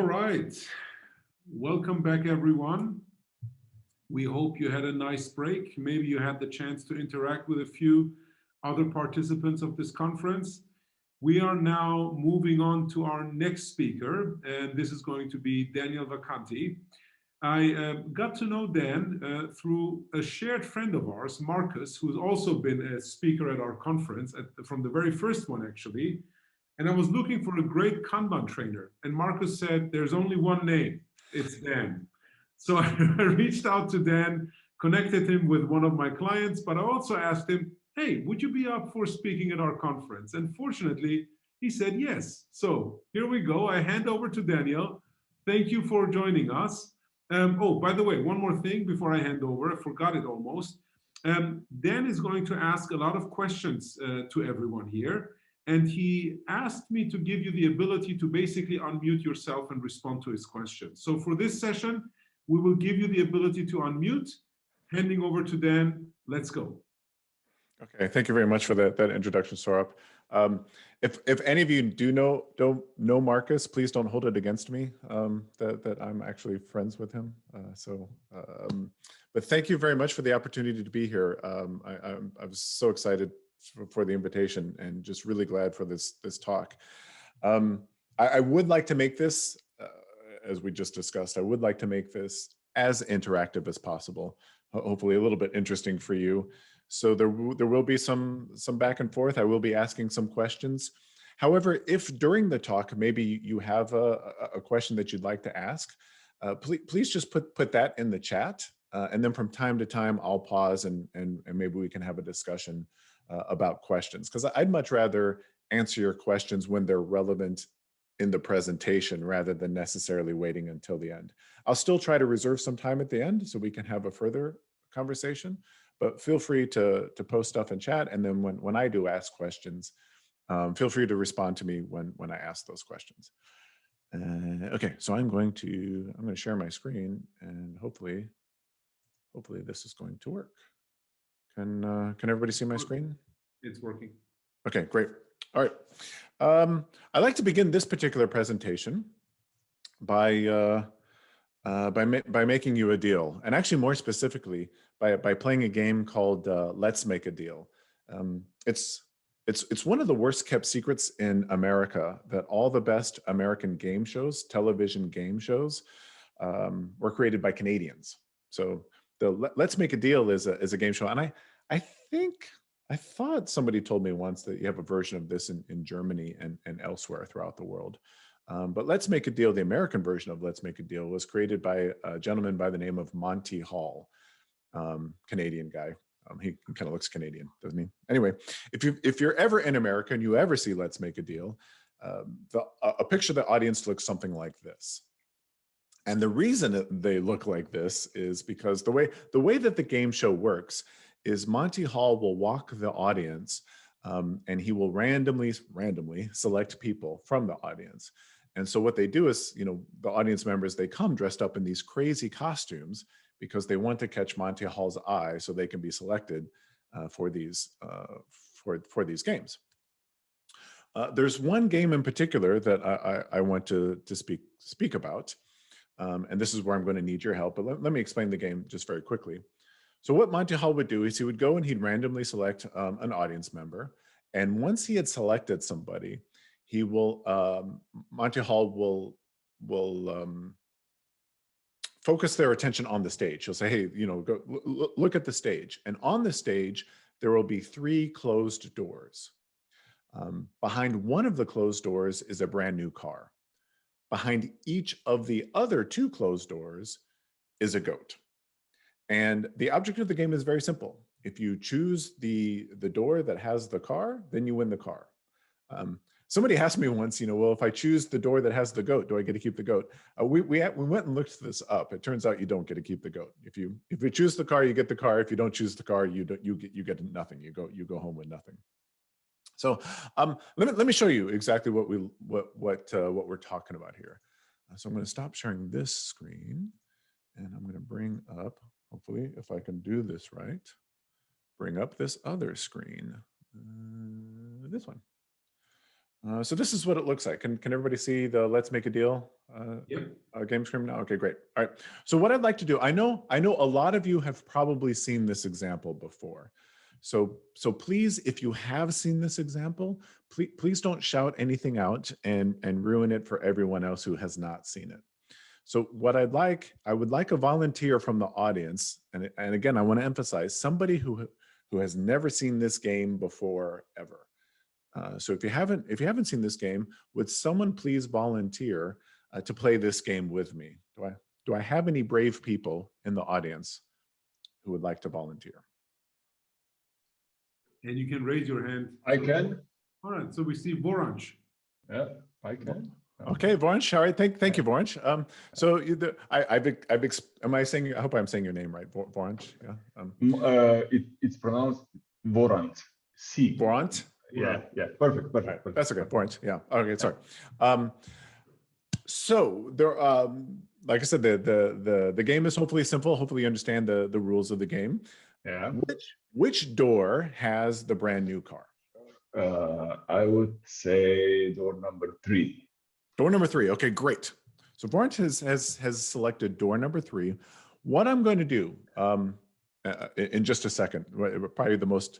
right. Welcome back, everyone. We hope you had a nice break. Maybe you had the chance to interact with a few other participants of this conference. We are now moving on to our next speaker, and this is going to be Dan Vacanti. I got to know Dan through a shared friend of ours, Marcus, who's also been a speaker at our conference, from the very first one, actually. And I was looking for a great Kanban trainer. And Marcus said, there's only one name. It's Dan. So I reached out to Dan, connected him with one of my clients, but I also asked him, hey, would you be up for speaking at our conference? And fortunately, he said yes. So here we go. I hand over to Daniel. Thank you for joining us. Oh, by the way, one more thing before I hand over. I forgot it almost. Dan is going to ask a lot of questions to everyone here. And he asked me to give you the ability to basically unmute yourself and respond to his questions. So for this session, we will give you the ability to unmute. Handing over to Dan. Let's go. Okay, thank you very much for that introduction, Saurabh. If any of you don't know Marcus, please don't hold it against me that I'm actually friends with him. But thank you very much for the opportunity to be here. I was so excited for the invitation and just really glad for this talk. I would like to make this, as we just discussed, I would like to make this as interactive as possible. Hopefully a little bit interesting for you. So there will be some back and forth. I will be asking some questions. However, if during the talk, maybe you have a question that you'd like to ask, please just put that in the chat. And then from time to time, I'll pause and maybe we can have a discussion about questions, because I'd much rather answer your questions when they're relevant in the presentation rather than necessarily waiting until the end. I'll still try to reserve some time at the end so we can have a further conversation, but feel free to post stuff in chat. And then when I do ask questions, feel free to respond to me when I ask those questions. Okay, so I'm going to share my screen, and hopefully this is going to work. Can everybody see my screen? It's working. Okay, great. All right. I'd like to begin this particular presentation by making you a deal, and actually more specifically by playing a game called Let's Make a Deal. It's one of the worst kept secrets in America that all the best American game shows, television game shows, were created by Canadians. So the Let's Make a Deal is a game show, and I thought somebody told me once that you have a version of this in Germany and elsewhere throughout the world. But Let's Make a Deal, the American version of Let's Make a Deal, was created by a gentleman by the name of Monte Hall, Canadian guy. He kind of looks Canadian, doesn't he? Anyway, if you're ever in America and you ever see Let's Make a Deal, a picture of the audience looks something like this. And the reason that they look like this is because the way that the game show works is Monte Hall will walk the audience and he will randomly select people from the audience. And so what they do is, the audience members, they come dressed up in these crazy costumes because they want to catch Monte Hall's eye so they can be selected for these games. There's one game in particular that I want to speak about. And this is where I'm going to need your help. But let me explain the game just very quickly. So what Monte Hall would do is he would go and he'd randomly select an audience member. And once he had selected somebody, he will, Monte Hall will focus their attention on the stage. He'll say, hey, go look at the stage. And on the stage, there will be 3 closed doors. Behind one of the closed doors is a brand new car. Behind each of the other 2 closed doors is a goat. And the object of the game is very simple. If you choose the door that has the car, then you win the car. Somebody asked me once, well, if I choose the door that has the goat, do I get to keep the goat? We went and looked this up. It turns out you don't get to keep the goat. If you choose the car, you get the car. If you don't choose the car, you get nothing. You go home with nothing. So let me show you exactly what we're talking about here. So I'm going to stop sharing this screen, and I'm going to bring up, hopefully, if I can do this right, bring up this other screen, this one. So this is what it looks like. Can everybody see the Let's Make a Deal Yep. game screen now? Okay, great. All right. So what I'd like to do, I know a lot of you have probably seen this example before. So please, if you have seen this example, please don't shout anything out and ruin it for everyone else who has not seen it. So what I would like a volunteer from the audience, and again, I want to emphasize somebody who has never seen this game before ever. So if you haven't seen this game, would someone please volunteer to play this game with me? Do I have any brave people in the audience who would like to volunteer? And you can raise your hand. I can. All right. So we see Voranch. Yeah, I can. Okay, Voranch. All right. Thank you, Voranch. So am I saying? I hope I'm saying your name right, Voranch. Yeah. It's pronounced Vorant. C. Vorant. Yeah. Perfect. Right. That's okay. Voranch. Yeah. Okay. Sorry. So there, like I said, the game is hopefully simple. Hopefully you understand the rules of the game. Yeah. Which door has the brand new car? I would say door number 3. Door number 3. Okay, great. So Voranch has selected door number 3. What I'm going to do in just a second, probably the most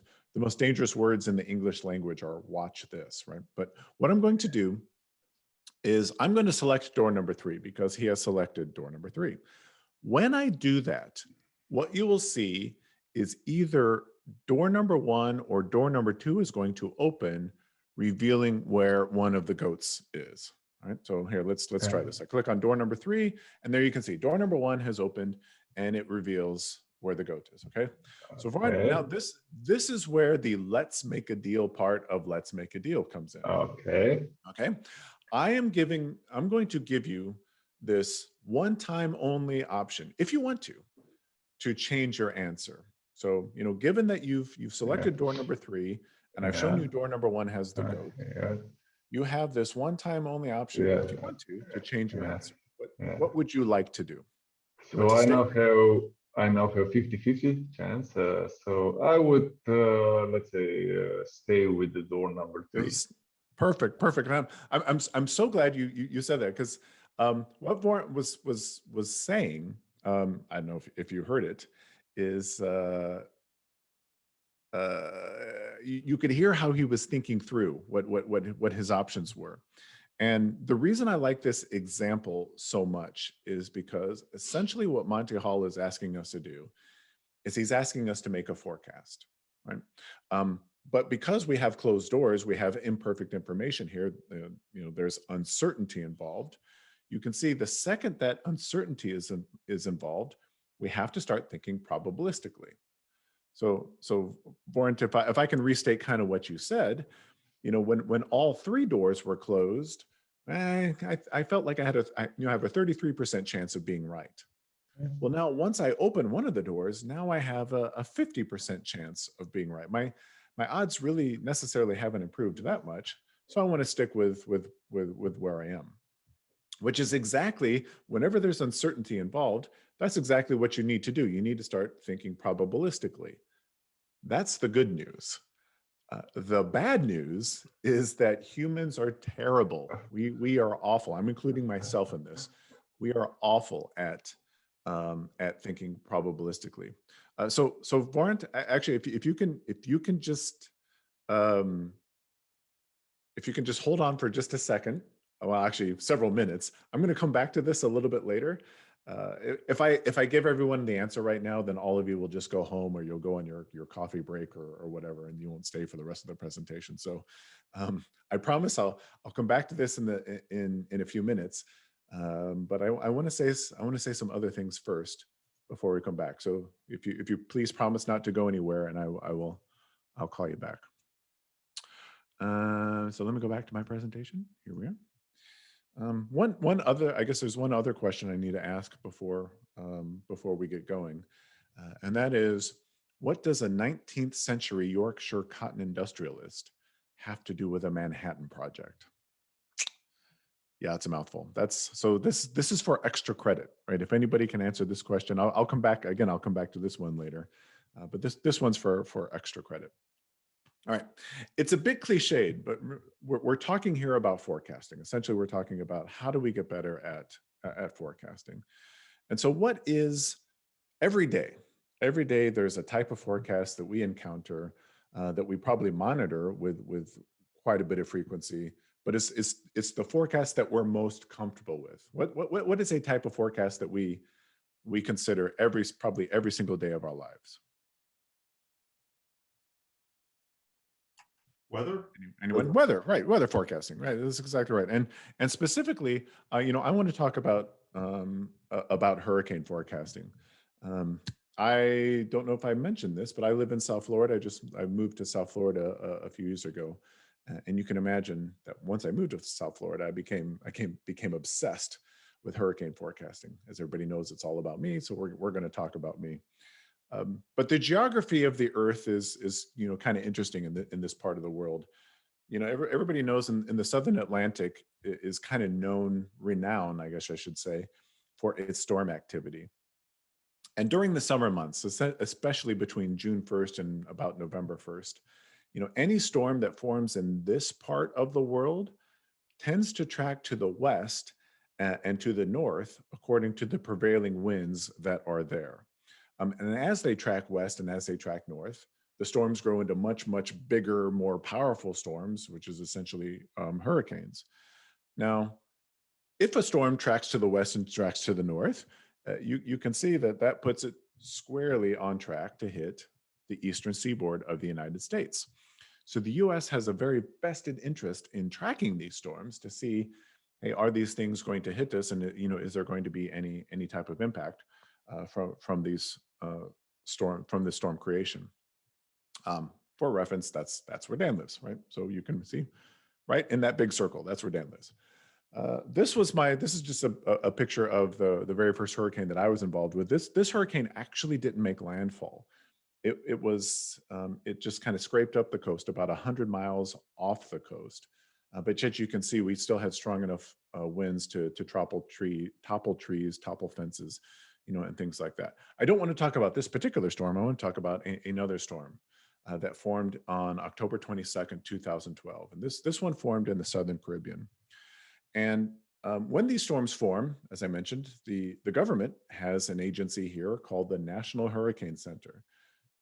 dangerous words in the English language are watch this, right? But what I'm going to do is I'm going to select door number 3 because he has selected door number 3. When I do that, what you will see is either door number 1 or door number 2 is going to open, revealing where one of the goats is. All right, so here, let's try this. I click on door number 3, and there you can see door number 1 has opened, and it reveals where the goat is. Okay, so now this is where the let's make a deal part of let's make a deal comes in. Okay. Okay, I'm going to give you this one-time only option if you want to change your answer. So, given that you've selected door number 3, and I've shown you door number 1 has the goat, you have this one-time only option if you want to change your answer. What would you like to do? So I now have 50-50 chance. So I would let's say stay with the door number 3. Perfect. I'm so glad you said that, because what Warren was saying, I don't know if you heard it, is you could hear how he was thinking through what his options were. And the reason I like this example so much is because essentially what Monte Hall is asking us to do is he's asking us to make a forecast, right? But because we have closed doors, we have imperfect information here, there's uncertainty involved. You can see the second that uncertainty is involved, we have to start thinking probabilistically. So Vorent, if I can restate kind of what you said, when all 3 doors were closed, I felt like I have a 33% chance of being right. Well, now once I open one of the doors, now I have a 50% chance of being right. My odds really necessarily haven't improved that much, so I want to stick with where I am. Which is exactly, whenever there's uncertainty involved, that's exactly what you need to do. You need to start thinking probabilistically. That's the good news. The bad news is that humans are terrible. We are awful. I'm including myself in this. We are awful at thinking probabilistically. So Vorent, actually, if you can just hold on for just a second. Well, actually, several minutes. I'm going to come back to this a little bit later. If I give everyone the answer right now, then all of you will just go home, or you'll go on your coffee break or whatever, and you won't stay for the rest of the presentation. So I promise I'll come back to this in a few minutes. But I want to say some other things first before we come back. So if you please promise not to go anywhere, and I'll call you back. So let me go back to my presentation. Here we are. I guess there's one other question I need to ask before we get going, and that is, what does a 19th century Yorkshire cotton industrialist have to do with a Manhattan Project? Yeah, it's a mouthful. This is for extra credit, right? If anybody can answer this question, I'll come back again. I'll come back to this one later, but this one's for extra credit. All right. It's a bit cliched, but we're talking here about forecasting. Essentially, we're talking about how do we get better at forecasting. And so what is every day? Every day, there's a type of forecast that we encounter that we probably monitor with quite a bit of frequency, but it's the forecast that we're most comfortable with. What is a type of forecast that we consider probably every single day of our lives? Weather? Anyone? Weather, right? Weather forecasting, right? That's exactly right. And specifically, I want to talk about hurricane forecasting. I don't know if I mentioned this, but I live in South Florida. I moved to South Florida a few years ago, and you can imagine that once I moved to South Florida, I became obsessed with hurricane forecasting. As everybody knows, it's all about me, so we're going to talk about me. But the geography of the Earth is kind of interesting in this part of the world. Everybody knows in the Southern Atlantic is kind of renowned, I guess I should say, for its storm activity. And during the summer months, especially between June 1st and about November 1st, any storm that forms in this part of the world tends to track to the west and to the north according to the prevailing winds that are there. And as they track west and as they track north, the storms grow into much, much bigger, more powerful storms, which is essentially hurricanes. Now, if a storm tracks to the west and tracks to the north, you can see that puts it squarely on track to hit the eastern seaboard of the United States. So the US has a very vested interest in tracking these storms to see, hey, are these things going to hit us? And is there going to be any type of impact from this storm creation? For reference, that's where Dan lives, right? So you can see right in that big circle, that's where Dan lives. This is just a picture of the very first hurricane that I was involved with. This hurricane actually didn't make landfall. It just kind of scraped up the coast about 100 miles off the coast. But yet you can see we still had strong enough winds to topple trees, topple fences, and things like that. I don't want to talk about this particular storm. I want to talk about another storm that formed on October 22nd, 2012. And this one formed in the Southern Caribbean. And when these storms form, as I mentioned, the government has an agency here called the National Hurricane Center,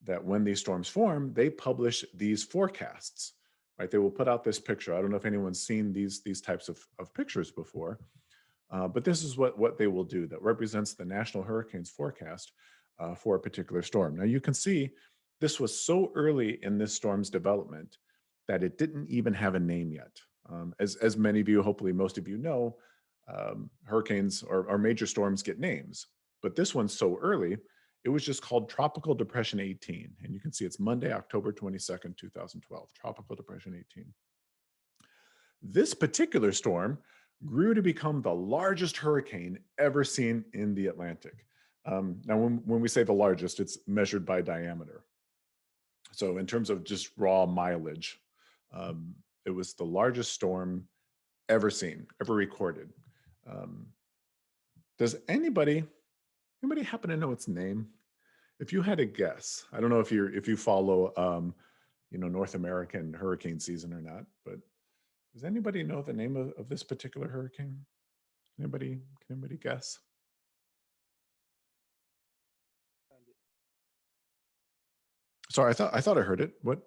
that when these storms form, they publish these forecasts, right? They will put out this picture. I don't know if anyone's seen these types of pictures before, but this is what they will do that represents the National Hurricanes forecast for a particular storm. Now you can see this was so early in this storm's development that it didn't even have a name yet. As many of you, hopefully most of you know, hurricanes or major storms get names, but this one's so early, it was just called Tropical Depression 18. And you can see it's Monday, October 22nd, 2012, Tropical Depression 18. This particular storm grew to become the largest hurricane ever seen in the Atlantic. Now, when we say the largest, it's measured by diameter. So in terms of just raw mileage, it was the largest storm ever seen, ever recorded. Does anybody happen to know its name? If you had a guess, I don't know if you follow North American hurricane season or not, but does anybody know the name of this particular hurricane? Can anybody guess? Sorry, I thought I heard it. What?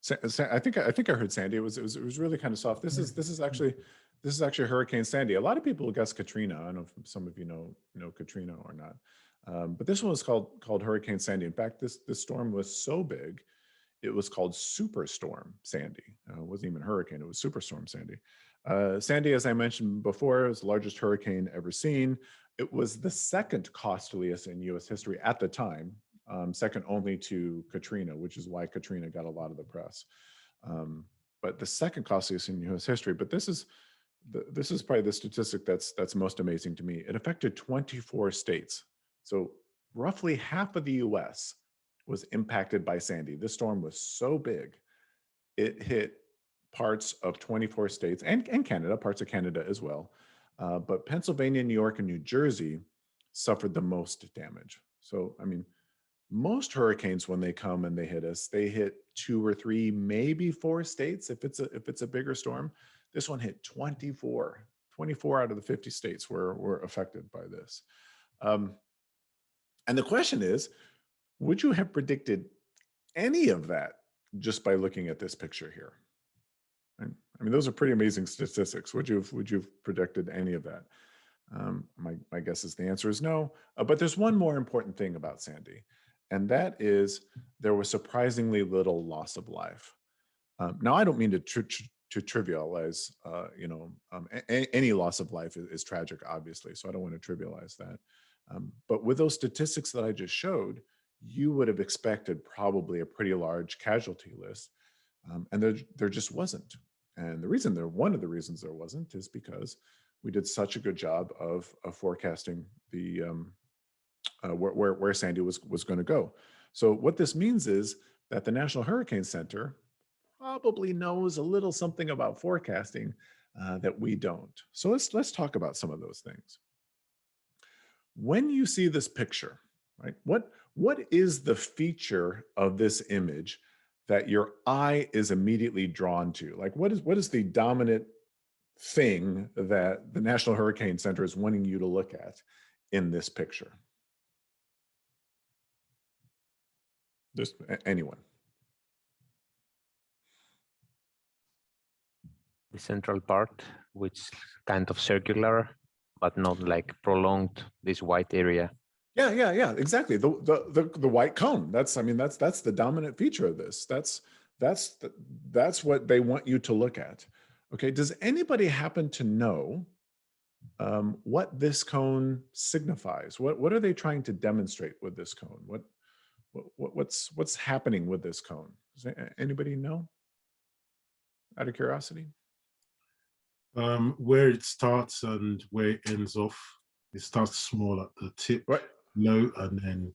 I think I heard Sandy. It was really kind of soft. This is actually Hurricane Sandy. A lot of people guess Katrina. I don't know if some of you know Katrina or not, but this one was called Hurricane Sandy. In fact, this storm was so big, it was called Superstorm Sandy. It wasn't even a hurricane; it was Superstorm Sandy. Sandy, as I mentioned before, was the largest hurricane ever seen. It was the second costliest in U.S. history at the time. Second only to Katrina, which is why Katrina got a lot of the press. But the second costliest in U.S. history. But this is probably the statistic that's most amazing to me. It affected 24 states. So roughly half of the U.S. was impacted by Sandy. This storm was so big, it hit parts of 24 states and Canada, parts of Canada as well. But Pennsylvania, New York, and New Jersey suffered the most damage. So, I mean, most hurricanes, when they come and they hit us, they hit 2 or 3, maybe 4 states if it's a bigger storm. This one hit 24 out of the 50 states were affected by this. And the question is, would you have predicted any of that just by looking at this picture here? I mean, those are pretty amazing statistics. Would you have predicted any of that? My guess is the answer is no. But there's one more important thing about Sandy, and that is there was surprisingly little loss of life. Now, I don't mean to trivialize, any loss of life is tragic, obviously, so I don't want to trivialize that. But with those statistics that I just showed, you would have expected probably a pretty large casualty list, and there just wasn't. And one of the reasons there wasn't is because we did such a good job of forecasting the where Sandy was going to go. So what this means is that the National Hurricane Center probably knows a little something about forecasting that we don't. So let's talk about some of those things. When you see this picture, right? What is the feature of this image that your eye is immediately drawn to? Like, what is the dominant thing that the National Hurricane Center is wanting you to look at in this picture? Just anyone. The central part, which is kind of circular, but not like prolonged, this white area. Yeah, exactly. The white cone. That's the dominant feature of this. That's what they want you to look at. Okay. Does anybody happen to know what this cone signifies? What are they trying to demonstrate with this cone? What's happening with this cone? Does anybody know? Out of curiosity. Where it starts and where it ends off. It starts small at the tip, right, low, and then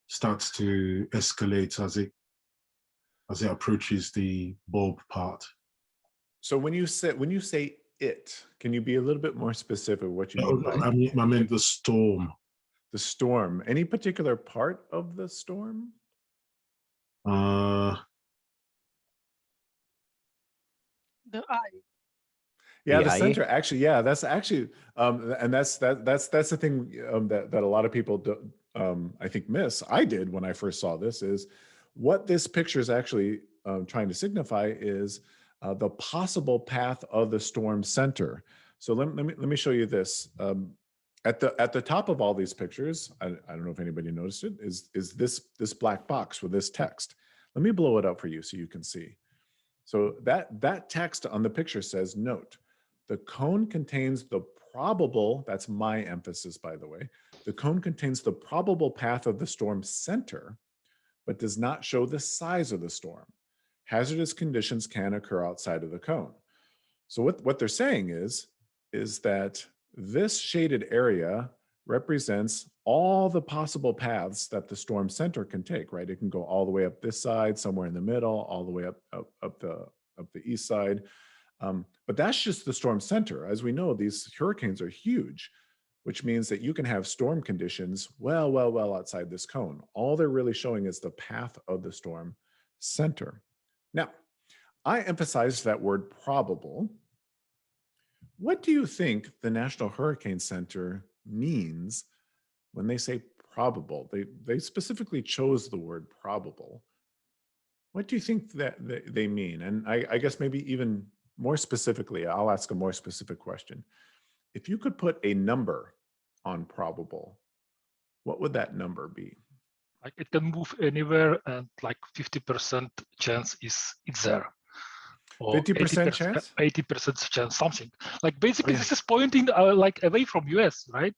starts to escalate as it approaches the bulb part. So when you say it, can you be a little bit more specific what you mean by I mean the storm. The storm. Any particular part of the storm? The eye. Yeah, the eye? center. Actually, yeah, that's actually, and that's the thing that a lot of people do, I think miss. I did when I first saw this. Is what this picture is actually trying to signify is the possible path of the storm center. So let me show you this. At the top of all these pictures, I don't know if anybody noticed it, is this black box with this text. Let me blow it up for you so you can see. So that text on the picture says, note, the cone contains the probable, that's my emphasis, by the way, the cone contains the probable path of the storm center, but does not show the size of the storm. Hazardous conditions can occur outside of the cone. So what they're saying is that this shaded area represents all the possible paths that the storm center can take, right? It can go all the way up this side, somewhere in the middle, all the way up the east side. But that's just the storm center. As we know, these hurricanes are huge, which means that you can have storm conditions well outside this cone. All they're really showing is the path of the storm center. Now, I emphasized that word probable. What do you think the National Hurricane Center means when they say probable? They specifically chose the word probable. What do you think that they mean? And I guess maybe even more specifically, I'll ask a more specific question. If you could put a number on probable, what would that number be? Like it can move anywhere, and like 50% chance it's there. Or 50% chance? 80% chance, something. Like basically, this is pointing like away from US, right?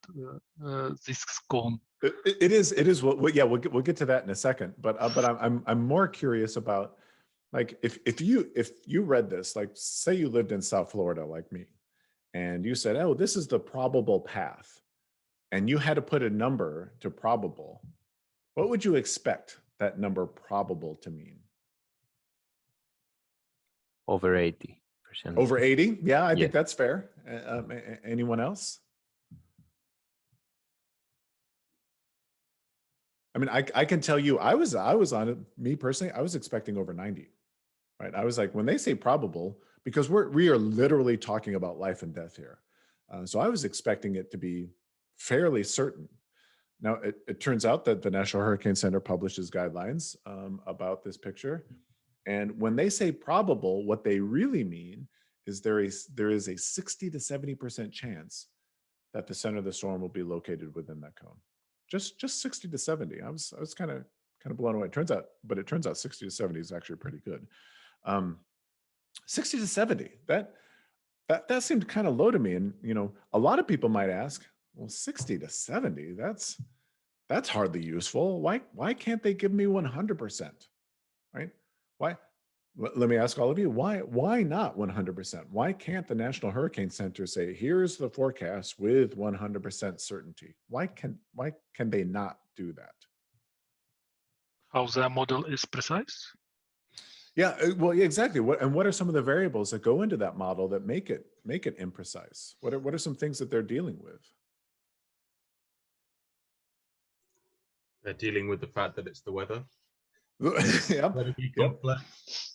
This cone. It is. Well, yeah, we'll get to that in a second. But I'm more curious about, like, if you read this, like, say you lived in South Florida like me, and you said, oh, this is the probable path, and you had to put a number to probable, what would you expect that number probable to mean? Over 80%. Over 80? Yeah, I think that's fair. Anyone else? I mean, I can tell you, I was on it, me personally, I was expecting over 90, right? I was like, when they say probable, because we are literally talking about life and death here. So I was expecting it to be fairly certain. Now, it turns out that the National Hurricane Center publishes guidelines about this picture. And when they say probable, what they really mean is there is a 60 to 70% chance that the center of the storm will be located within that cone. Just 60 to 70. I was kind of blown away. It turns out 60 to 70 is actually pretty good. 60 to 70, that seemed kind of low to me. And a lot of people might ask, well, 60 to 70, that's hardly useful. Why can't they give me 100%? Right? Why? Let me ask all of you, why not 100%? Why can't the National Hurricane Center say, here's the forecast with 100% certainty? Why can they not do that? How the model is precise? Yeah, well, yeah, exactly. What are some of the variables that go into that model that make it imprecise? What are some things that they're dealing with? They're dealing with the fact that it's the weather. Yep. Incredibly Yep. complex.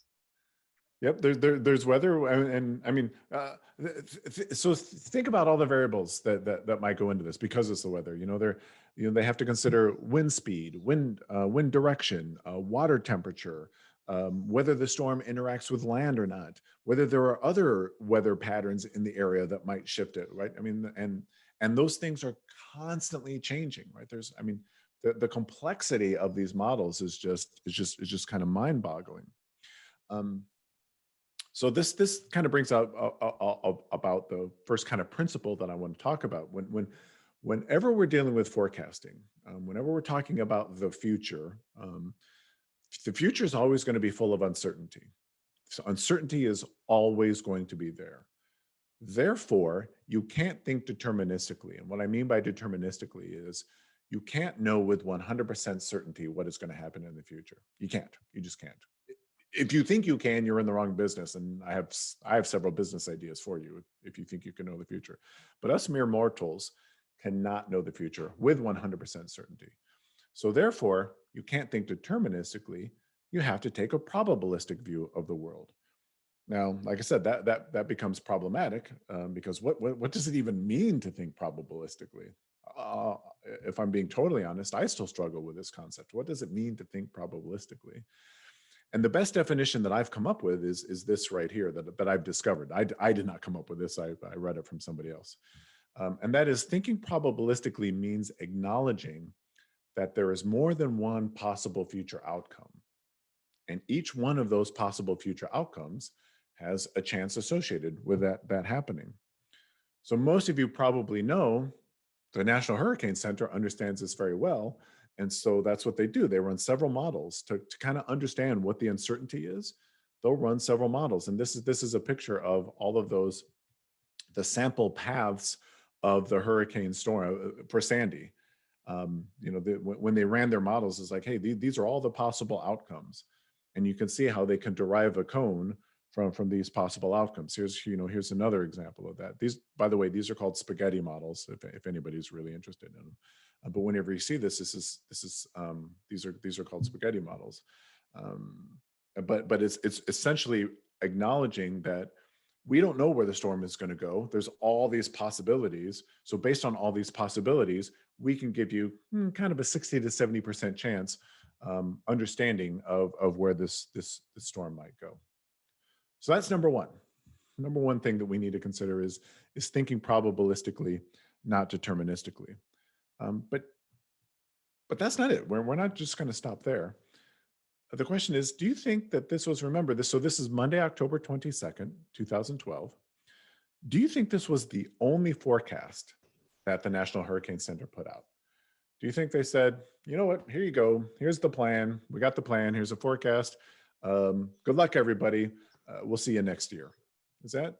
Yep, there's weather, and I mean, so think about all the variables that might go into this because it's the weather. They have to consider wind speed, wind direction, water temperature, whether the storm interacts with land or not, whether there are other weather patterns in the area that might shift it, right? I mean, and those things are constantly changing, right? The complexity of these models is just kind of mind-boggling. So this kind of brings out about the first kind of principle that I want to talk about. Whenever we're dealing with forecasting, whenever we're talking about the future is always going to be full of uncertainty. So uncertainty is always going to be there. Therefore, you can't think deterministically. And what I mean by deterministically is you can't know with 100% certainty what is going to happen in the future. You can't. You just can't. If you think you can, you're in the wrong business. And I have several business ideas for you if you think you can know the future. But us mere mortals cannot know the future with 100% certainty. So therefore, you can't think deterministically. You have to take a probabilistic view of the world. Now, like I said, that becomes problematic because what does it even mean to think probabilistically? If I'm being totally honest, I still struggle with this concept. What does it mean to think probabilistically? And the best definition that I've come up with is this right here that I've discovered. I did not come up with this. I read it from somebody else. And that is thinking probabilistically means acknowledging that there is more than one possible future outcome. And each one of those possible future outcomes has a chance associated with that happening. So most of you probably know the National Hurricane Center understands this very well. And so that's what they do. They run several models to kind of understand what the uncertainty is. They'll run several models. And this is a picture of all of those, the sample paths of the hurricane storm for Sandy. When they ran their models, it's like, hey, these are all the possible outcomes. And you can see how they can derive a cone from these possible outcomes. Here's another example of that. These, by the way, these are called spaghetti models, if anybody's really interested in them. But whenever you see these are called spaghetti models. But it's essentially acknowledging that we don't know where the storm is going to go. There's all these possibilities. So based on all these possibilities, we can give you kind of a 60 to 70% chance understanding of where this storm might go. So that's number one. Number one thing that we need to consider is thinking probabilistically, not deterministically. But that's not it. We're not just going to stop there. The question is, do you think that this was, remember this, so this is Monday, October 22nd, 2012. Do you think this was the only forecast that the National Hurricane Center put out? Do you think they said, you know what, here you go. Here's the plan. We got the plan. Here's a forecast. Good luck, everybody. We'll see you next year. Is that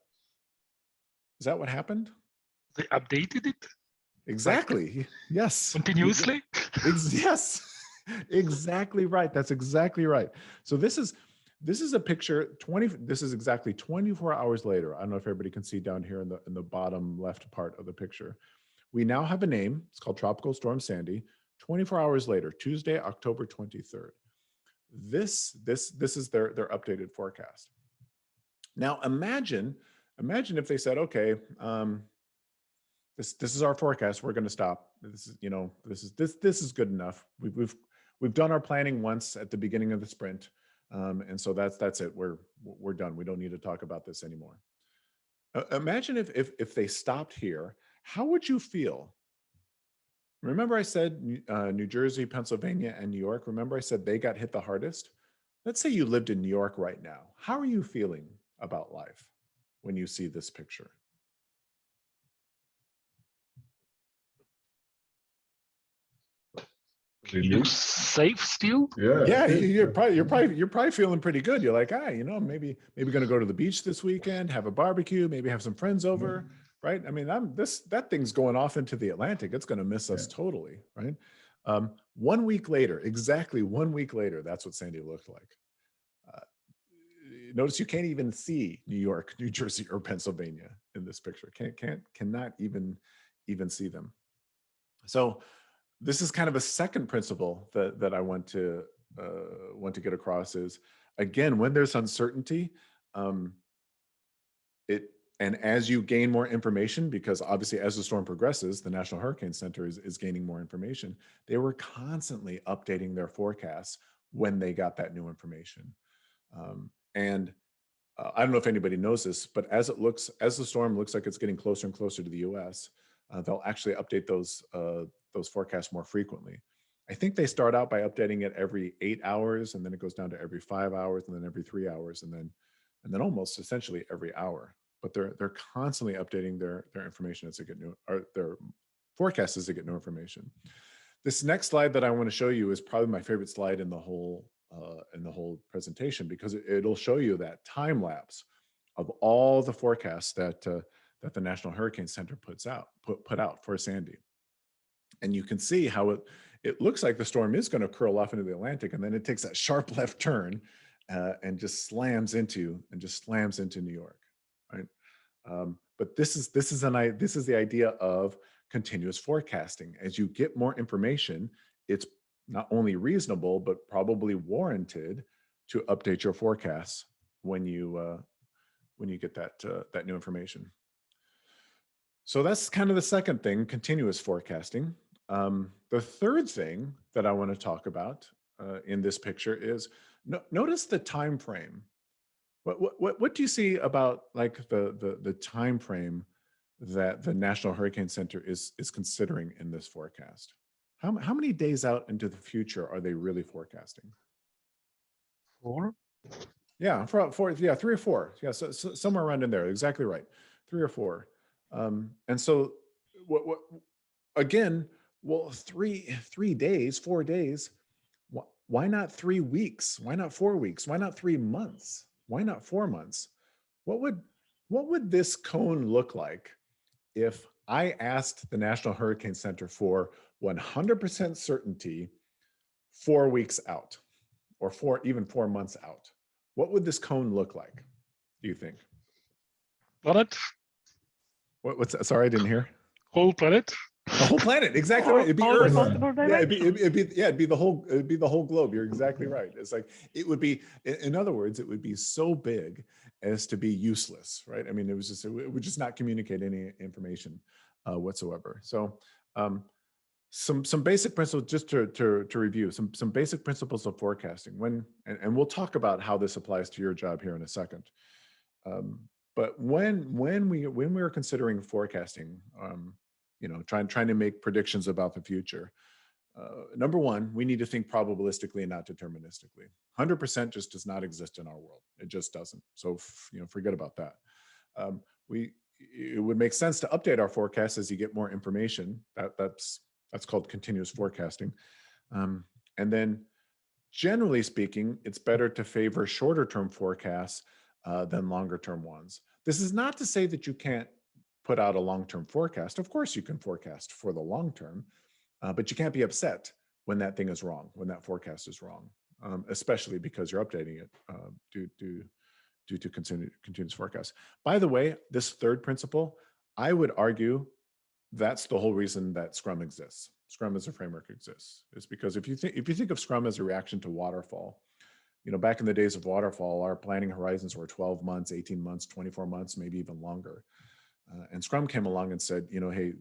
what happened? They updated it? Exactly. Like, yes. continuously? Yes. Exactly right. That's exactly right. So this is a picture. This is exactly 24 hours later. I don't know if everybody can see down here in the bottom left part of the picture. We now have a name. It's called Tropical Storm Sandy. 24 hours later, Tuesday, October 23rd. This is their updated forecast. Now imagine if they said, okay, this is our forecast. We're going to stop. This is, you know, this is good enough. We've done our planning once at the beginning of the sprint, and so that's it. We're done. We don't need to talk about this anymore. Imagine if they stopped here. How would you feel? Remember I said New Jersey, Pennsylvania, and New York. Remember I said they got hit the hardest. Let's say you lived in New York right now. How are you feeling about life when you see this picture? You safe still? Yeah, you're probably feeling pretty good. You're like, you know, maybe going to go to the beach this weekend, have a barbecue, maybe have some friends over, right? I mean, that thing's going off into the Atlantic. It's going to miss us totally, right? 1 week later, exactly 1 week later, that's what Sandy looked like. Notice you can't even see New York, New Jersey, or Pennsylvania in this picture. Cannot even see them. So this is kind of a second principle that I want to get across is, again, when there's uncertainty, and as you gain more information, because obviously as the storm progresses, the National Hurricane Center is gaining more information. They were constantly updating their forecasts when they got that new information. And I don't know if anybody knows this, but as the storm looks like it's getting closer and closer to the U.S., they'll actually update those forecasts more frequently. I think they start out by updating it every 8 hours, and then it goes down to every 5 hours, and then every 3 hours, and then almost essentially every hour. But they're constantly updating their information as they get new, or their forecasts as they get new information. This next slide that I want to show you is probably my favorite slide in the whole presentation, because it'll show you that time lapse of all the forecasts that the National Hurricane Center put out for Sandy. And you can see how it looks like the storm is going to curl off into the Atlantic, and then it takes that sharp left turn and just slams into New York, right? But this is the idea of continuous forecasting. As you get more information, it's not only reasonable but probably warranted to update your forecasts when you get that new information. So that's kind of the second thing, continuous forecasting. The third thing that I want to talk about in this picture is notice the time frame. What do you see about like the time frame that the National Hurricane Center is considering in this forecast? How many days out into the future are they really forecasting? 4? Yeah, 3 or 4. Yeah, so somewhere around in there. Exactly right, 3 or 4. And so, what again? Well, 3 days, 4 days. Why not 3 weeks? Why not 4 weeks? Why not 3 months? Why not 4 months? What would this cone look like if I asked the National Hurricane Center for 100% certainty 4 weeks out, or even 4 months out? What would this cone look like, do you think? Planet? What's that? Sorry, I didn't hear. Whole planet? The whole planet, exactly right. It'd be All Earth. possible Yeah, directions. it'd be the whole globe. You're exactly right. It's like it would be. In other words, it would be so big as to be useless, right? I mean, it would just not communicate any information whatsoever. So, some basic principles, just to review, some basic principles of forecasting. And we'll talk about how this applies to your job here in a second. But when we are considering forecasting, you know, trying to make predictions about the future, number one, we need to think probabilistically and not deterministically. 100% just does not exist in our world. It just doesn't. So, you know, forget about that. It would make sense to update our forecasts as you get more information. That's called continuous forecasting. And then, generally speaking, it's better to favor shorter term forecasts than longer term ones. This is not to say that you can't put out a long-term forecast. Of course you can forecast for the long term, but you can't be upset when that thing is wrong, when that forecast is wrong, especially because you're updating it due to continuous forecast. By the way, this third principle, I would argue that's the whole reason that Scrum exists. Scrum as a framework exists is because if you think of Scrum as a reaction to waterfall, back in the days of waterfall, our planning horizons were 12 months, 18 months, 24 months, maybe even longer. And Scrum came along and said, hey,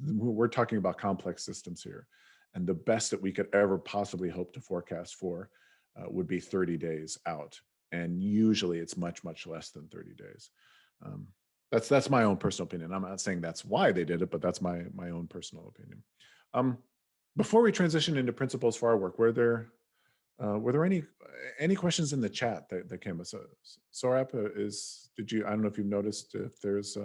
we're talking about complex systems here. And the best that we could ever possibly hope to forecast for would be 30 days out. And usually it's much, much less than 30 days. That's my own personal opinion. I'm not saying that's why they did it, but that's my own personal opinion. Before we transition into principles for our work, were there any questions in the chat that came up? Sorap, I don't know if you've noticed if there's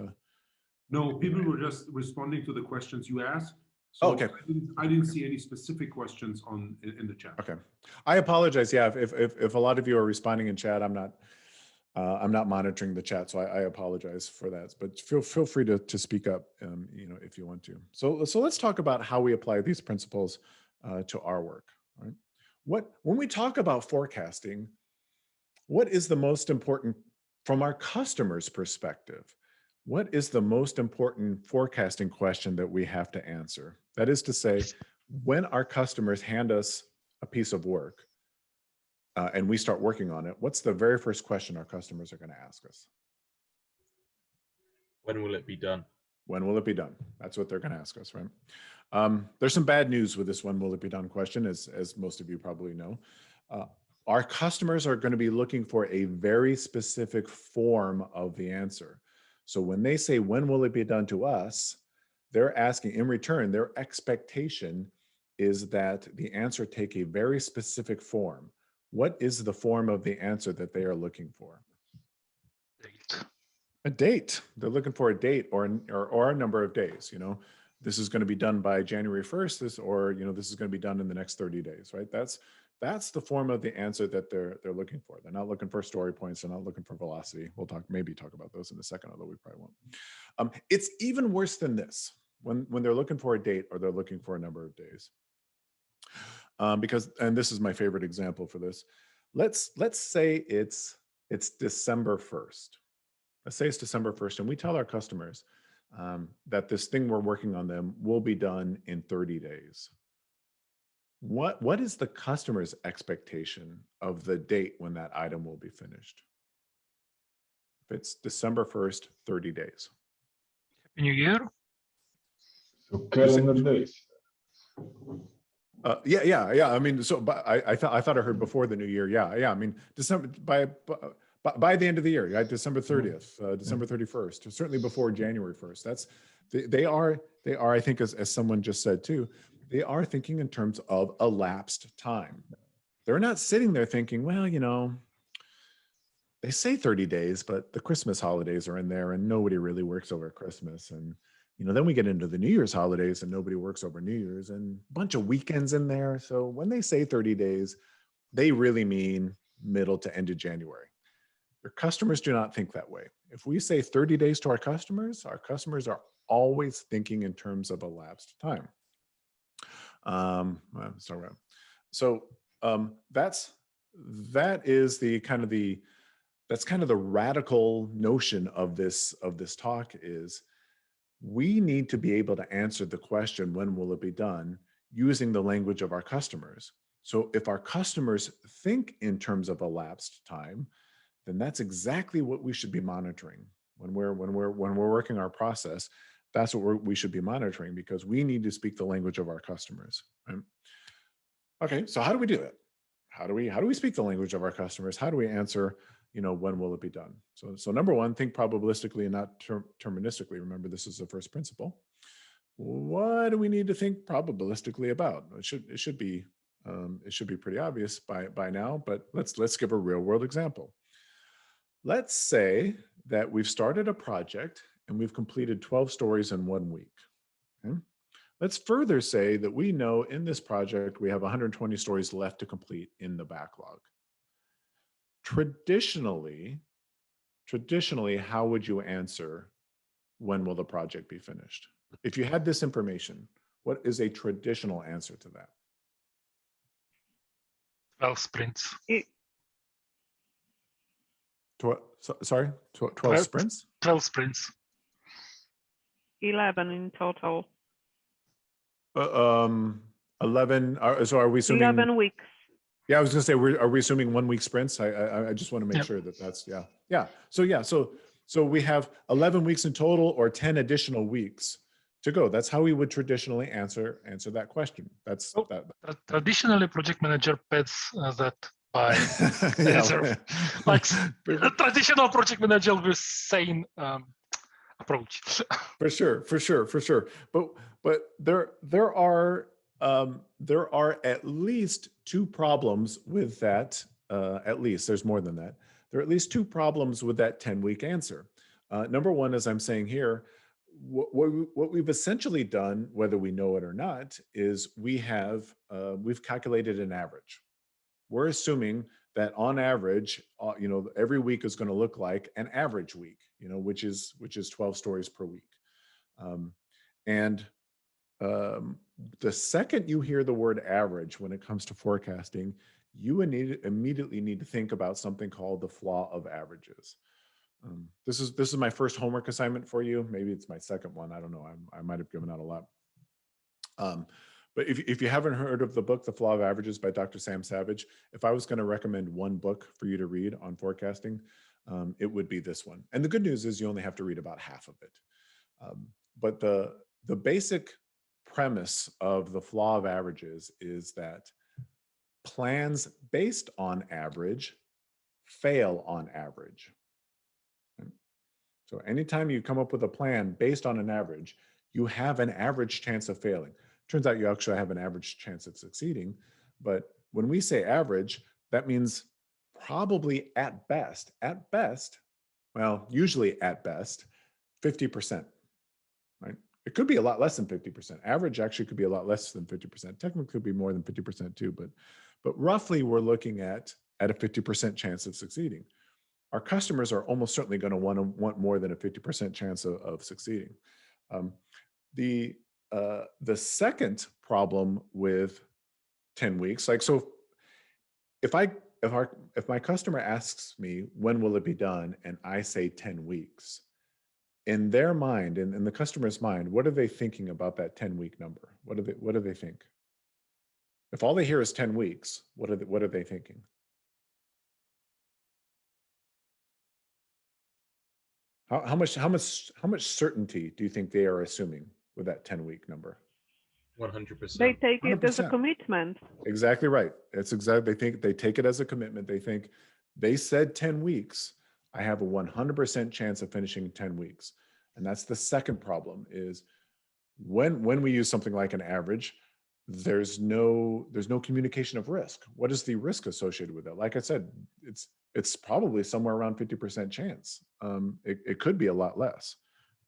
No, people were just responding to the questions you asked. So okay. I didn't see any specific questions in the chat. Okay, I apologize. Yeah, if a lot of you are responding in chat, I'm not monitoring the chat, so I apologize for that. But feel free to speak up, if you want to. So let's talk about how we apply these principles to our work. Right? When we talk about forecasting, what is the most important from our customer's perspective? What is the most important forecasting question that we have to answer? That is to say, when our customers hand us a piece of work and we start working on it, what's the very first question our customers are going to ask us? When will it be done? When will it be done? That's what they're going to ask us, right? There's some bad news with this when will it be done question, as most of you probably know. Our customers are going to be looking for a very specific form of the answer. So when they say, when will it be done to us, they're asking in return, their expectation is that the answer take a very specific form. What is the form of the answer that they are looking for? A date. They're looking for a date or a number of days. This is going to be done by January 1st, this is going to be done in the next 30 days, right? That's the form of the answer that they're looking for. They're not looking for story points. They're not looking for velocity. We'll maybe talk about those in a second, although we probably won't. It's even worse than this when they're looking for a date or they're looking for a number of days. And this is my favorite example for this. Let's say it's December 1st. Let's say it's December 1st, and we tell our customers that this thing we're working on them will be done in 30 days. What is the customer's expectation of the date when that item will be finished? If it's December 1st, 30 days. New Year? So calendar days. Yeah. I mean, but I thought I heard before the new year. Yeah. I mean, December by the end of the year, right? December 30th, December 31st, certainly before January 1st. They are. I think, as someone just said too, they are thinking in terms of elapsed time. They're not sitting there thinking, well, they say 30 days, but the Christmas holidays are in there and nobody really works over Christmas. And, then we get into the New Year's holidays and nobody works over New Year's and a bunch of weekends in there. So when they say 30 days, they really mean middle to end of January. Your customers do not think that way. If we say 30 days to our customers are always thinking in terms of elapsed time. That's kind of the radical notion of this talk is we need to be able to answer the question, when will it be done, using the language of our customers. So if our customers think in terms of elapsed time, then that's exactly what we should be monitoring when we're working our process. That's what we should be monitoring, because we need to speak the language of our customers. Right? Okay, so how do we do it? How do we speak the language of our customers? How do we answer, when will it be done? So number one, think probabilistically and not deterministically. Remember, this is the first principle. What do we need to think probabilistically about? It should be pretty obvious by now, but let's give a real world example. Let's say that we've started a project and we've completed 12 stories in 1 week. Okay? Let's further say that we know in this project we have 120 stories left to complete in the backlog. Traditionally, how would you answer, when will the project be finished? If you had this information, what is a traditional answer to that? 12 sprints. 12 sprints? 12 sprints. 11 in total. 11. So are we assuming? 11 weeks. Yeah, I was gonna say, are we assuming 1 week sprints? I just want to make Yep. sure that that's, yeah. So we have 11 weeks in total, or 10 additional weeks to go. That's how we would traditionally answer that question. That's Oh, that. Traditionally, project manager pets that by Yeah. answer. Like a traditional project manager with sane approach. For sure. But there are at least two problems with that. At least there's more than that. There are at least two problems with that 10-week answer. Number one, as I'm saying here, what we've essentially done, whether we know it or not, is we've calculated an average. We're assuming that on average, every week is going to look like an average week, which is 12 stories per week. The second you hear the word average when it comes to forecasting, you immediately need to think about something called the flaw of averages. This is my first homework assignment for you. Maybe it's my second one. I don't know. I might have given out a lot. But if you haven't heard of the book, The Flaw of Averages by Dr. Sam Savage, if I was going to recommend one book for you to read on forecasting, it would be this one. And the good news is you only have to read about half of it. But the basic premise of The Flaw of Averages is that plans based on average fail on average. So anytime you come up with a plan based on an average, you have an average chance of failing. Turns out you actually have an average chance of succeeding. But when we say average, that means probably at best, well, usually at best, 50%, right? It could be a lot less than 50%. Average actually could be a lot less than 50%. Technically could be more than 50% too, but roughly we're looking at a 50% chance of succeeding. Our customers are almost certainly going to want more than a 50% chance of succeeding. The second problem with 10 weeks, like, so if my customer asks me, when will it be done? And I say 10 weeks, in their mind, in the customer's mind, what are they thinking about that 10-week number? What do they think? If all they hear is 10 weeks, what are they thinking? How much certainty do you think they are assuming with that 10-week number? 100%. They take it as a 100%. commitment. Exactly right. It's exactly, they take it as a commitment. They think, they said 10 weeks, I have a 100% chance of finishing 10 weeks. And that's the second problem, is when we use something like an average, there's no communication of risk. What is the risk associated with it? Like I said, it's probably somewhere around 50% chance. It could be a lot less,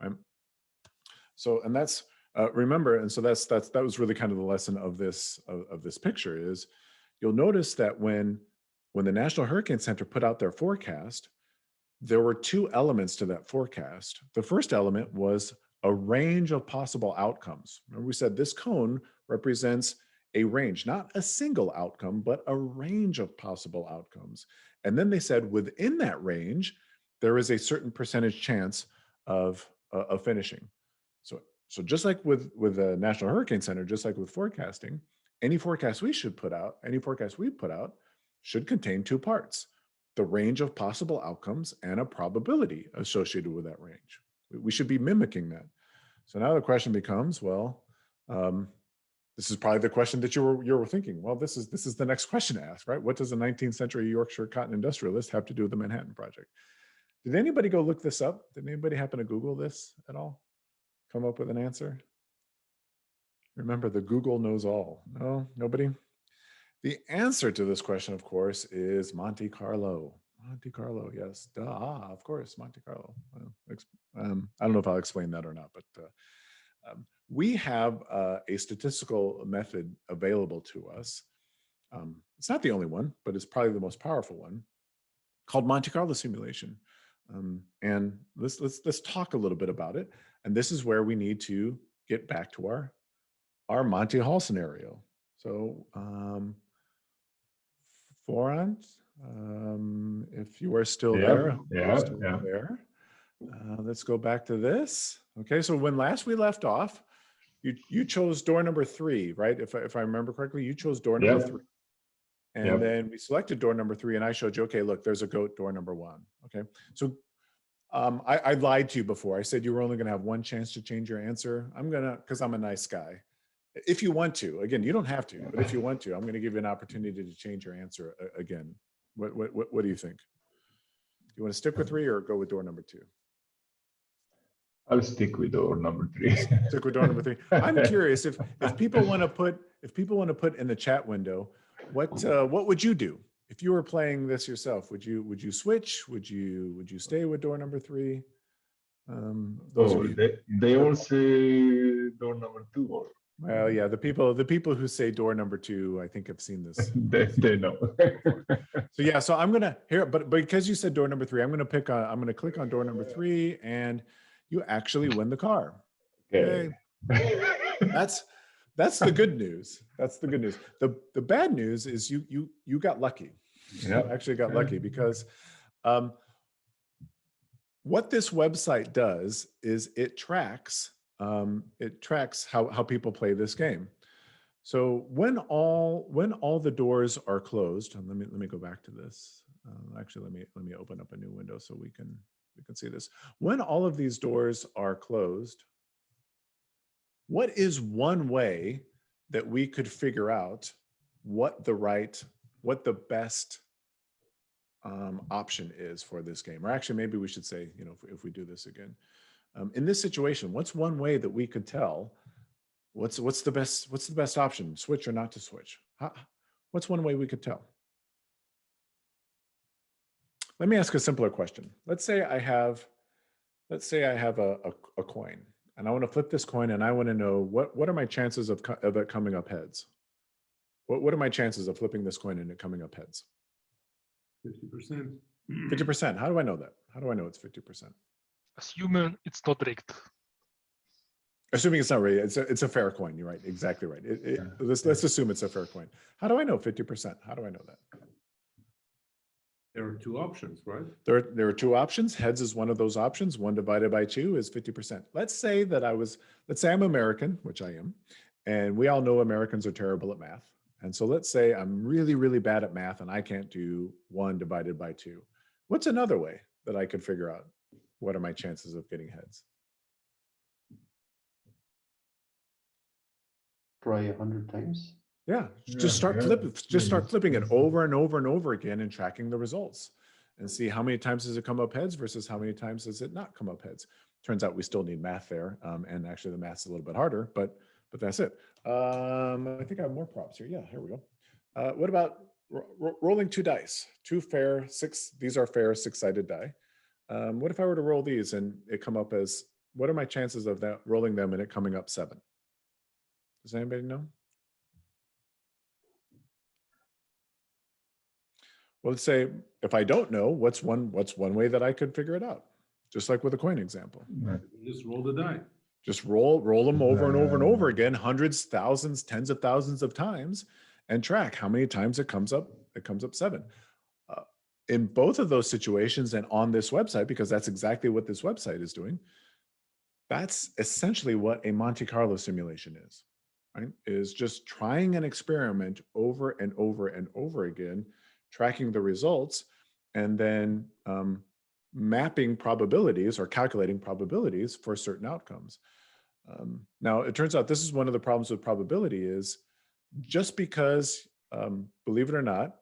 right? So, and that's, remember, and so that was really kind of the lesson of this picture, is you'll notice that when the National Hurricane Center put out their forecast, there were two elements to that forecast. The first element was a range of possible outcomes. Remember, we said this cone represents a range, not a single outcome, but a range of possible outcomes. And then they said within that range, there is a certain percentage chance of finishing. So just like with the National Hurricane Center, just like with forecasting, any forecast we put out should contain two parts: the range of possible outcomes and a probability associated with that range. We should be mimicking that. So now the question becomes, well, this is probably the question that you were thinking. Well, this is the next question to ask, right? What does a 19th century Yorkshire cotton industrialist have to do with the Manhattan Project? Did anybody go look this up? Did anybody happen to Google this at all? Come up with an answer? Remember, the Google knows all. No, nobody? The answer to this question, of course, is Monte Carlo. Monte Carlo, yes. Duh, of course, Monte Carlo. I don't know if I'll explain that or not, but we have a statistical method available to us. It's not the only one, but it's probably the most powerful one, called Monte Carlo simulation. And let's talk a little bit about it. And this is where we need to get back to our Monty Hall scenario. So, Florent, if you are still there, let's go back to this. Okay, so when last we left off, you chose door number 3, right? If I remember correctly, you chose door number 3. And then we selected door number 3, and I showed you, okay, look, there's a goat door number 1. Okay, so I lied to you before. I said you were only going to have one chance to change your answer. I'm gonna, because I'm a nice guy. If you want to, again, you don't have to, but if you want to, I'm going to give you an opportunity to change your answer again. What do you think? Do you want to stick with 3 or go with door number 2? I'll stick with door number 3. Stick with door number 3. I'm curious if people want to put in the chat window, what would you do if you were playing this yourself? Would you switch? Would you stay with door number 3? They all say door number 2. Or well, yeah, the people who say door number 2, I think have seen this. they know. So yeah, so I'm gonna here, but because you said door number 3, I'm gonna click on door number 3, and you actually win the car. Okay. That's the good news. That's the good news. The bad news is you got lucky. Yeah. You actually got lucky because what this website does is it tracks how people play this game. So when all the doors are closed, and let me go back to this. Actually, let me open up a new window so we can see this. When all of these doors are closed, what is one way that we could figure out what the best option is for this game? Or actually, maybe we should say, if we do this again, in this situation, what's one way that we could tell what's the best option, switch or not to switch? What's one way we could tell? Let me ask a simpler question. Let's say I have a coin, and I want to flip this coin, and I want to know what are my chances of it coming up heads? What are my chances of flipping this coin and it coming up heads? 50%. 50%. How do I know that? How do I know it's 50%? Assuming it's not rigged. Assuming it's not rigged, it's a fair coin. You're right. Exactly right. Let's assume it's a fair coin. How do I know 50%? How do I know that? There are 2 options, right? There are 2 options. Heads is one of those options. 1 divided by 2 is 50%. Let's say I'm American, which I am, and we all know Americans are terrible at math. And so let's say I'm really, really bad at math and I can't do 1 divided by 2. What's another way that I could figure out what are my chances of getting heads? Try 100 times. Yeah, just start flipping it over and over and over again and tracking the results and see how many times does it come up heads versus how many times does it not come up heads. Turns out we still need math there, and actually the math's a little bit harder, but that's it. I think I have more props here. Yeah, here we go. What about rolling 2 dice? 2 fair, 6. These are fair 6-sided die. What if I were to roll these and it come up as? What are my chances of that rolling them and it coming up 7? Does anybody know? Well, let's say if I don't know, what's one way that I could figure it out? Just like with the coin example. Just roll the die. Just roll them over and over and over again, hundreds, thousands, tens of thousands of times, and track how many times it comes up 7. In both of those situations and on this website, because that's exactly what this website is doing, that's essentially what a Monte Carlo simulation is, right? Is just trying an experiment over and over and over again, tracking the results, and then mapping probabilities or calculating probabilities for certain outcomes. Now, it turns out this is one of the problems with probability is just because, believe it or not,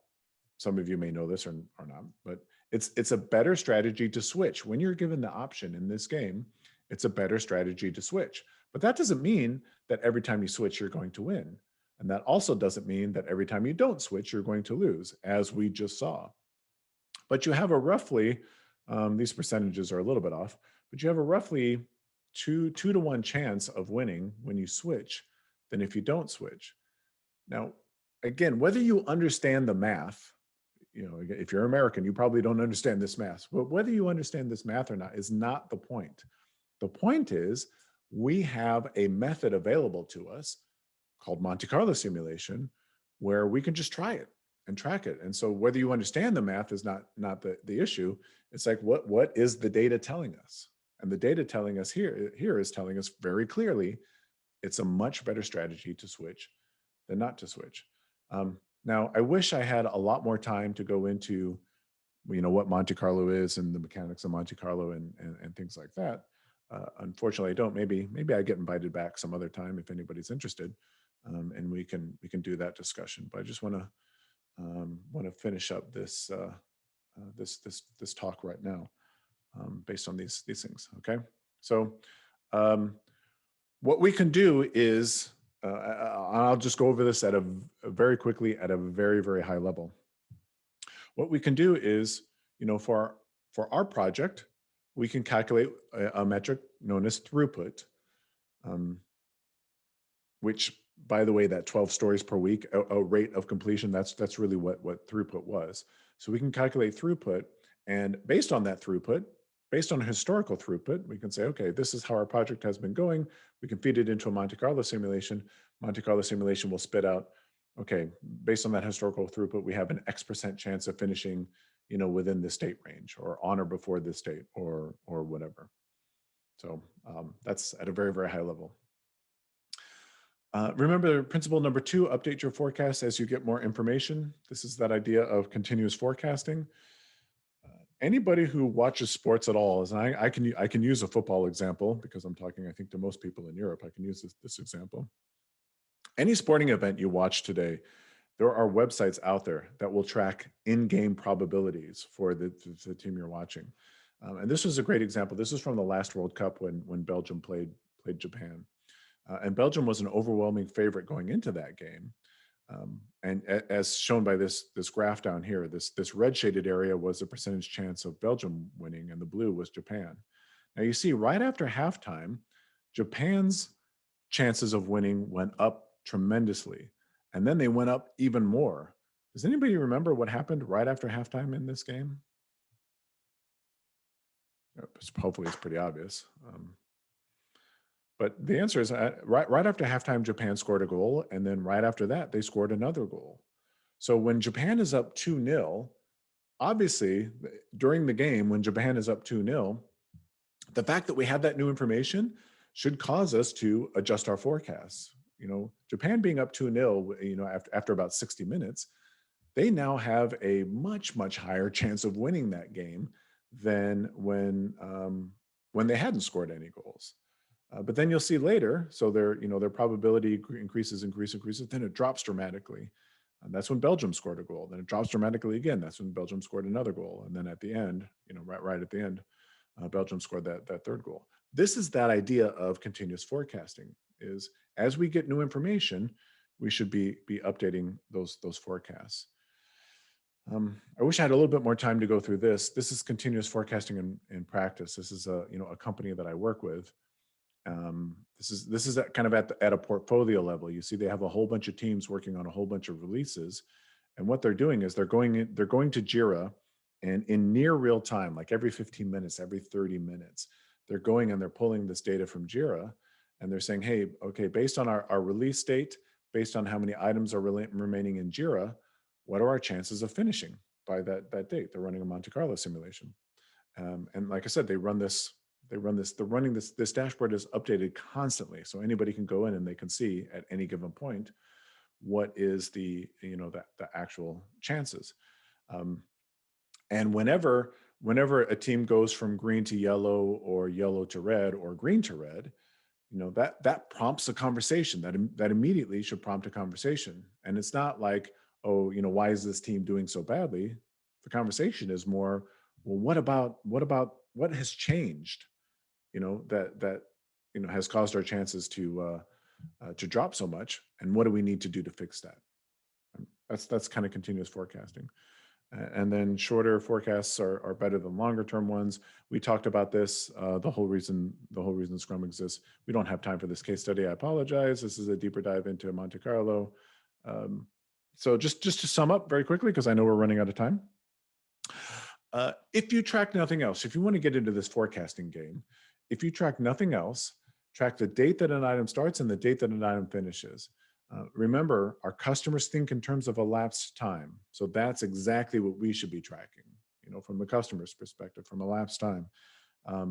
some of you may know this or not, but it's a better strategy to switch. When you're given the option in this game, it's a better strategy to switch. But that doesn't mean that every time you switch, you're going to win. And that also doesn't mean that every time you don't switch, you're going to lose, as we just saw. But you have a roughly, these percentages are a little bit off, but you have a roughly 2 to 1 chance of winning when you switch than if you don't switch. Now, again, whether you understand the math, if you're American, you probably don't understand this math, but whether you understand this math or not is not the point. The point is we have a method available to us called Monte Carlo simulation, where we can just try it and track it. And so whether you understand the math is not the issue. It's like, what is the data telling us? And the data telling us here is telling us very clearly it's a much better strategy to switch than not to switch. Now, I wish I had a lot more time to go into, what Monte Carlo is and the mechanics of Monte Carlo and things like that. Unfortunately, I don't. Maybe I get invited back some other time if anybody's interested, and we can do that discussion. But I just want to finish up this this talk right now, based on these things. Okay, so what we can do is, I'll just go over this at very quickly at a very, very high level. What we can do is, for our project, we can calculate a metric known as throughput, which, by the way, that 12 stories per week, a rate of completion, that's really what throughput was. So we can calculate throughput, and based on that throughput, based on historical throughput, we can say, okay, this is how our project has been going. We can feed it into a Monte Carlo simulation. Monte Carlo simulation will spit out, okay, based on that historical throughput, we have an X% chance of finishing, within the state range, or on or before this state, or whatever. So that's at a very, very high level. Remember principle number 2, update your forecast as you get more information. This is that idea of continuous forecasting. Anybody who watches sports at all, and I can use a football example because I'm talking, I think, to most people in Europe. I can use this example. Any sporting event you watch today, there are websites out there that will track in-game probabilities for the team you're watching. And this was a great example. This is from the last World Cup when Belgium played Japan. And Belgium was an overwhelming favorite going into that game. And as shown by this graph down here, this red shaded area was the percentage chance of Belgium winning, and the blue was Japan. Now you see, right after halftime, Japan's chances of winning went up tremendously, and then they went up even more. Does anybody remember what happened right after halftime in this game? Hopefully it's pretty obvious. But the answer is, right after halftime, Japan scored a goal, and then right after that, they scored another goal. So when Japan is up 2-0, obviously, during the game, when Japan is up 2-0, the fact that we have that new information should cause us to adjust our forecasts. Japan being up 2-0, after about 60 minutes, they now have a much, much higher chance of winning that game than when they hadn't scored any goals. But then you'll see later, so their probability increases, then it drops dramatically. And that's when Belgium scored a goal. Then it drops dramatically again. That's when Belgium scored another goal. And then at the end, right at the end, Belgium scored that third goal. This is that idea of continuous forecasting, is as we get new information, we should be updating those forecasts. I wish I had a little bit more time to go through this. This is continuous forecasting in practice. This is a company that I work with. This is kind of at a portfolio level. You see, they have a whole bunch of teams working on a whole bunch of releases, and what they're doing is they're going to Jira, and in near real time, like every 15 minutes, every 30 minutes, they're going and they're pulling this data from Jira, and they're saying, hey, okay, based on our release date, based on how many items are remaining in Jira, what are our chances of finishing by that date? They're running a Monte Carlo simulation, and like I said, they're running this dashboard is updated constantly, so anybody can go in and they can see at any given point what is the actual chances. And whenever a team goes from green to yellow, or yellow to red, or green to red, that prompts a conversation. That immediately should prompt a conversation. And it's not like, oh, why is this team doing so badly? The conversation is more, well, what has changed? That has caused our chances to drop so much, and what do we need to do to fix that? That's kind of continuous forecasting. And then shorter forecasts are better than longer term ones. We talked about this. The whole reason Scrum exists. We don't have time for this case study. I apologize. This is a deeper dive into Monte Carlo. So just to sum up very quickly, because I know we're running out of time. If you track nothing else, if you want to get into this forecasting game, if you track nothing else, track the date that an item starts and the date that an item finishes. Remember, our customers think in terms of elapsed time. So that's exactly what we should be tracking, from the customer's perspective, from elapsed time.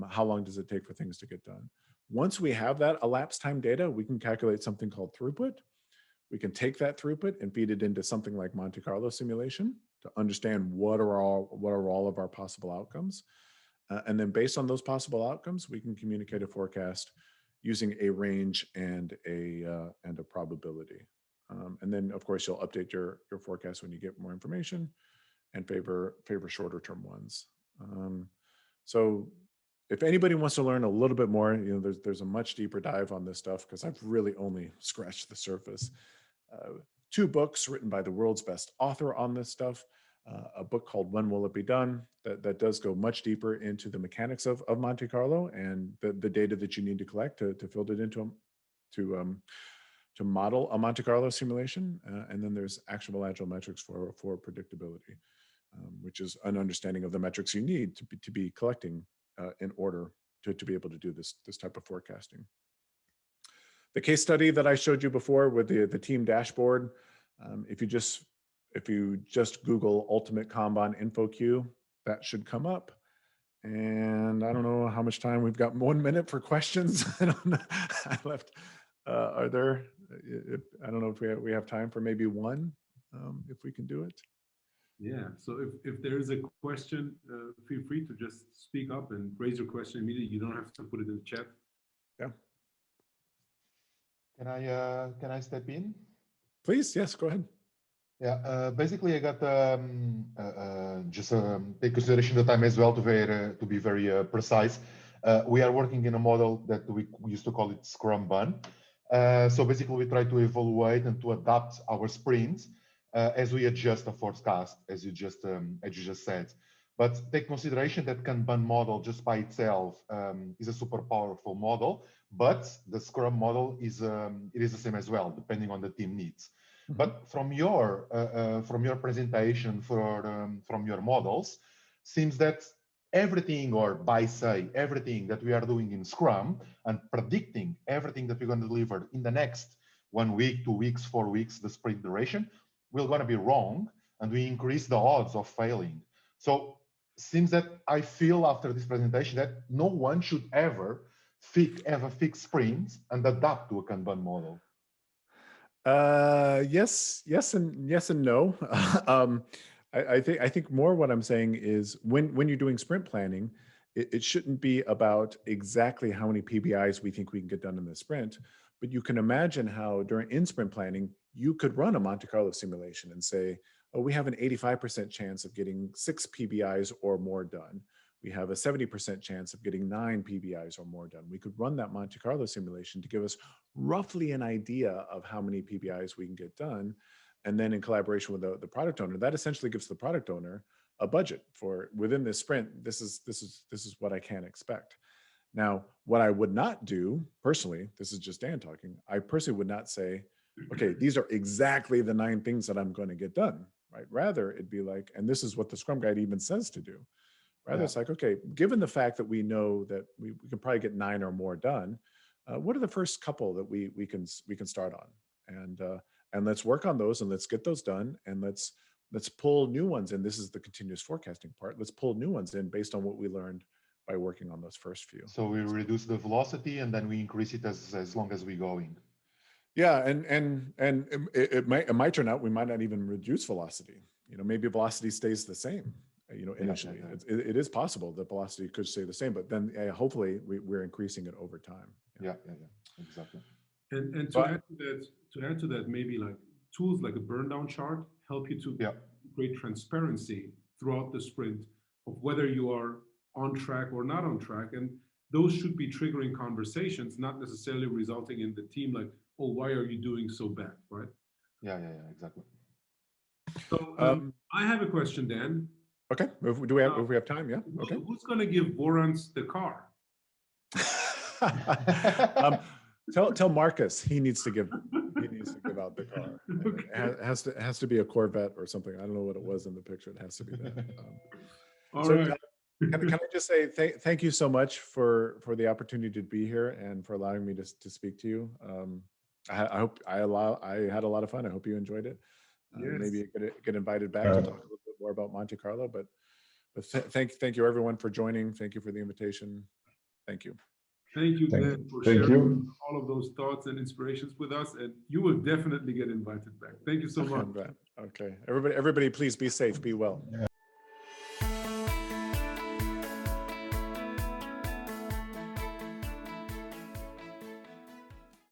How long does it take for things to get done? Once we have that elapsed time data, we can calculate something called throughput. We can take that throughput and feed it into something like Monte Carlo simulation to understand what are all of our possible outcomes. And then based on those possible outcomes, we can communicate a forecast using a range and a probability. And then, of course, you'll update your forecast when you get more information and favor shorter term ones. So if anybody wants to learn a little bit more, there's a much deeper dive on this stuff because I've really only scratched the surface. 2 books written by the world's best author on this stuff. A book called When Will It Be Done? That does go much deeper into the mechanics of Monte Carlo and the data that you need to collect to build it into to model a Monte Carlo simulation. And then there's Actionable Agile Metrics for predictability, which is an understanding of the metrics you need to be collecting in order to be able to do this type of forecasting. The case study that I showed you before with the team dashboard, if you just Google Ultimate Kanban Info Queue, that should come up. And I don't know how much time we've got. 1 minute for questions. I left. Are there? I don't know if we have time for maybe one, if we can do it. Yeah. So if there is a question, feel free to just speak up and raise your question immediately. You don't have to put it in the chat. Yeah. Can I step in? Please, yes, go ahead. Yeah, basically I got just take consideration the time as well to be very precise. We are working in a model that we used to call it Scrum Bun. So basically we try to evaluate and to adapt our sprints as we adjust the forecast, as you just said. But take consideration that Kanban model just by itself is a super powerful model, but the Scrum model is it is the same as well, depending on the team needs. Mm-hmm. But from your presentation from your models, seems that everything, or by say everything that we are doing in Scrum and predicting everything that we're going to deliver in the next 1 week, 2 weeks, 4 weeks, the sprint duration, we're going to be wrong, and we increase the odds of failing. So seems that I feel after this presentation that no one should ever fix sprints and adapt to a Kanban model. Yes and no. I think more what I'm saying is when you're doing sprint planning, it shouldn't be about exactly how many PBIs we think we can get done in the sprint, but you can imagine how in sprint planning, you could run a Monte Carlo simulation and say, oh, we have an 85% chance of getting 6 PBIs or more done. We have a 70% chance of getting 9 PBIs or more done. We could run that Monte Carlo simulation to give us roughly an idea of how many PBIs we can get done. And then in collaboration with the product owner, that essentially gives the product owner a budget for within this sprint. This is what I can expect. Now, what I would not do personally, this is just Dan talking, I personally would not say, okay, these are exactly the 9 things that I'm going to get done, right? Rather, it'd be like, and this is what the Scrum Guide even says to do. Rather, it's like, okay, given the fact that we know that we can probably get 9 or more done, what are the first couple that we can start on, and let's work on those and let's get those done, and let's pull new ones in. This is the continuous forecasting part. Let's pull new ones in based on what we learned by working on those first few. So we reduce the velocity and then we increase it as long as we're going. Yeah, and it might turn out we might not even reduce velocity. Maybe velocity stays the same. Initially, it is possible that velocity could stay the same, but then hopefully we're increasing it over time. Yeah, exactly. And to add to that, maybe like tools like a burn down chart help you to create transparency throughout the sprint of whether you are on track or not on track, and those should be triggering conversations, not necessarily resulting in the team like, oh, why are you doing so bad, right? Yeah, exactly. So I have a question, Dan. Okay. If we have time, yeah. Okay. Who's going to give Vorans the car? Tell Marcus he needs to give out the car. Okay. It has to be a Corvette or something. I don't know what it was in the picture. It has to be that. All right. Can I just say thank you so much for the opportunity to be here and for allowing me to speak to you. I hope I had a lot of fun. I hope you enjoyed it. Yes. Maybe get invited back to talk a little bit more about Monte Carlo. But thank you everyone for joining. Thank you for the invitation. Thank you. Thank you, Thank Dan, for Thank sharing you. all of those thoughts and inspirations with us. And you will definitely get invited back. Thank you so much. Okay. Everybody, please be safe, be well.